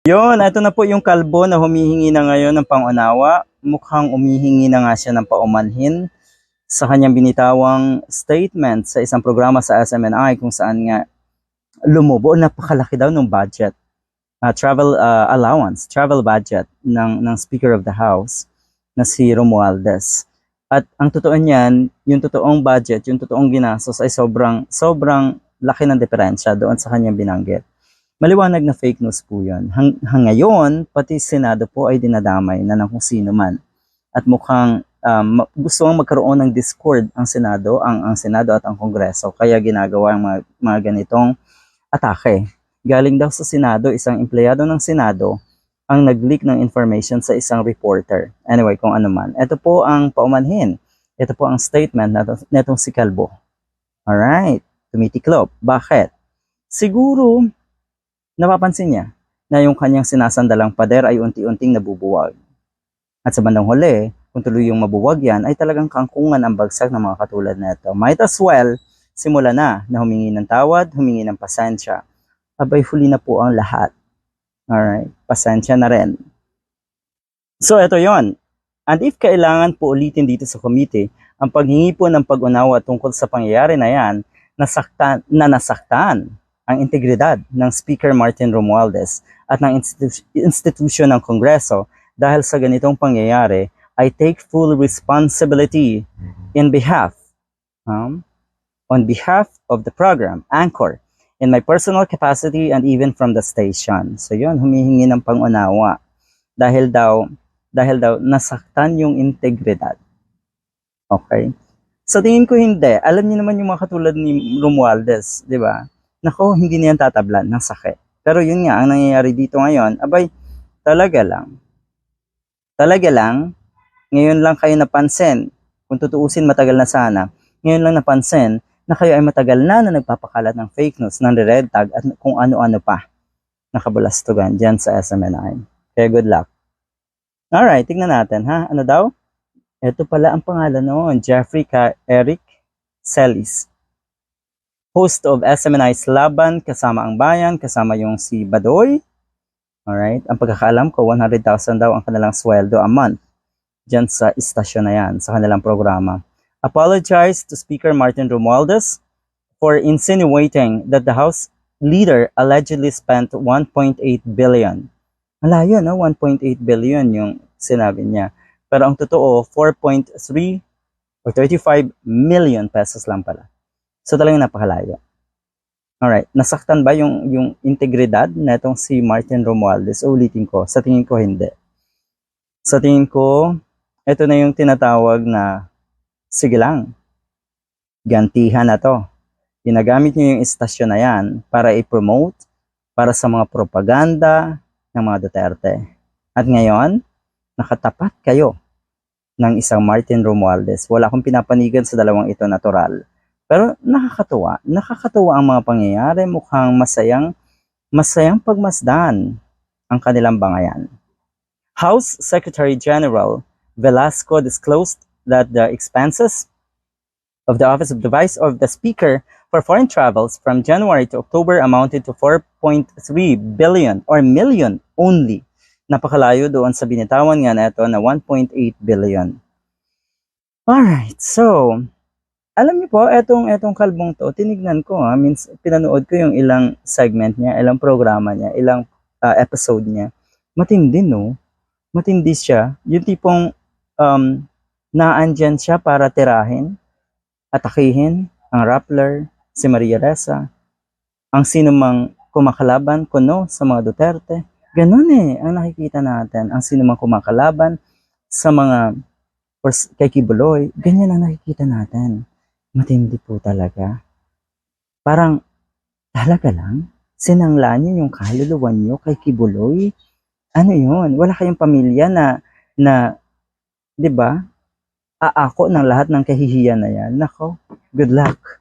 Yun, ito na po yung kalbo na humihingi na ngayon ng pangunawa. Mukhang umihingi na nga siya ng paumanhin sa kanyang binitawang statement sa isang programa sa SMNI kung saan nga lumubo. Napakalaki daw ng budget, travel allowance, travel budget ng Speaker of the House na si Romualdez. At ang totoo niyan, yung totoong budget, yung totoong ginastos ay sobrang laki ng diferensya doon sa kanyang binanggit. Maliwanag na fake news po yun. Ngayon, pati Senado po ay dinadamay na ng kung sino man. At mukhang gusto ang magkaroon ng discord ang Senado, ang Senado at ang Kongreso. Kaya ginagawa ang mga ganitong atake. Galing daw sa Senado, isang empleyado ng Senado ang nag-leak ng information sa isang reporter. Anyway, kung ano man. Ito po ang paumanhin. Ito po ang statement netong si Calvo. Alright, tumitiklop. Bakit? Siguro, napapansin niya na yung kanyang sinasandalang pader ay unti-unting nabubuwag. At sa bandang huli, kung tuloy yung mabuwag yan, ay talagang kangkungan ang bagsak ng mga katulad nito. Might as well, simula na humingi ng tawad, humingi ng pasensya. Abay, huli na po ang lahat. Alright, pasensya na rin. So, ito yon. And if kailangan po ulitin dito sa committee, ang paghingi po ng pag-unawa tungkol sa pangyayari na yan, nasaktan ang integridad ng Speaker Martin Romualdez at ng institusyon ng Kongreso dahil sa ganitong pangyayari, I take full responsibility on behalf of the program, Anchor, in my personal capacity and even from the station. So yun, humihingi ng pangunawa dahil daw nasaktan yung integridad. Okay? Sa tingin ko hindi. Alam niyo naman yung mga katulad ni Romualdez, di ba? Nako, hindi niyan tatablan ng sakit. Pero yun nga, ang nangyayari dito ngayon, abay, talaga lang, ngayon lang kayo napansin, kung tutuusin matagal na sana, ngayon lang napansin na kayo ay matagal na nagpapakalat ng fake news, ng red tag at kung ano-ano pa nakabalastugan dyan sa SMNI. Kaya good luck. Alright, tignan natin ha. Ano daw? Ito pala ang pangalan noon, Jeffrey Eric Celis. Host of SMNI's Laban, kasama ang bayan, kasama yung si Badoy. Alright, ang pagkakaalam ko, 100,000 daw ang kanilang sweldo a month dyan sa istasyon na yan, sa kanilang programa. Apologize to Speaker Martin Romualdez for insinuating that the House leader allegedly spent 1.8 billion. Malayo, no? 1.8 billion yung sinabi niya. Pero ang totoo, 4.3 or 35 million pesos lang pala. So talagang napakalayo. Alright, nasaktan ba yung integridad na itong si Martin Romualdez? Ulitin ko, sa tingin ko hindi. Sa tingin ko, ito na yung tinatawag na, sige lang, gantihan na to. Ginagamit niyo yung istasyon na yan para i-promote, para sa mga propaganda ng mga Duterte. At ngayon, nakatapat kayo ng isang Martin Romualdez. Wala akong pinapanigan sa dalawang ito, natural. Pero nakakatuwa ang mga pangyayari, mukhang masayang pagmasdan ang kanilang bangayan. House Secretary General Velasco disclosed that the expenses of the Office of the Vice of the Speaker for foreign travels from January to October amounted to 4.3 billion or million only. Napakalayo doon sa binitawan nga na ito na 1.8 billion. Alright, so alam niyo po, etong kalbong to, tinignan ko pinanood ko yung ilang segment niya, ilang programa niya, ilang episode niya. Matindi, no? Matindi siya. Yung tipong naandyan siya para tirahin, atakihin ang Rappler, si Maria Ressa, ang sinumang kumakalaban kuno sa mga Duterte. Ganun ang nakikita natin. Ang sinumang kumakalaban sa mga kay Kibuloy, ganyan ang nakikita natin. Matindi po talaga. Parang, talaga lang, sinangla niyo yung kaluluwa niyo kay Kibuloy. Ano yun? Wala kayong pamilya na 'di ba? Aako ng lahat ng kahihiyan na yan. Nako, good luck.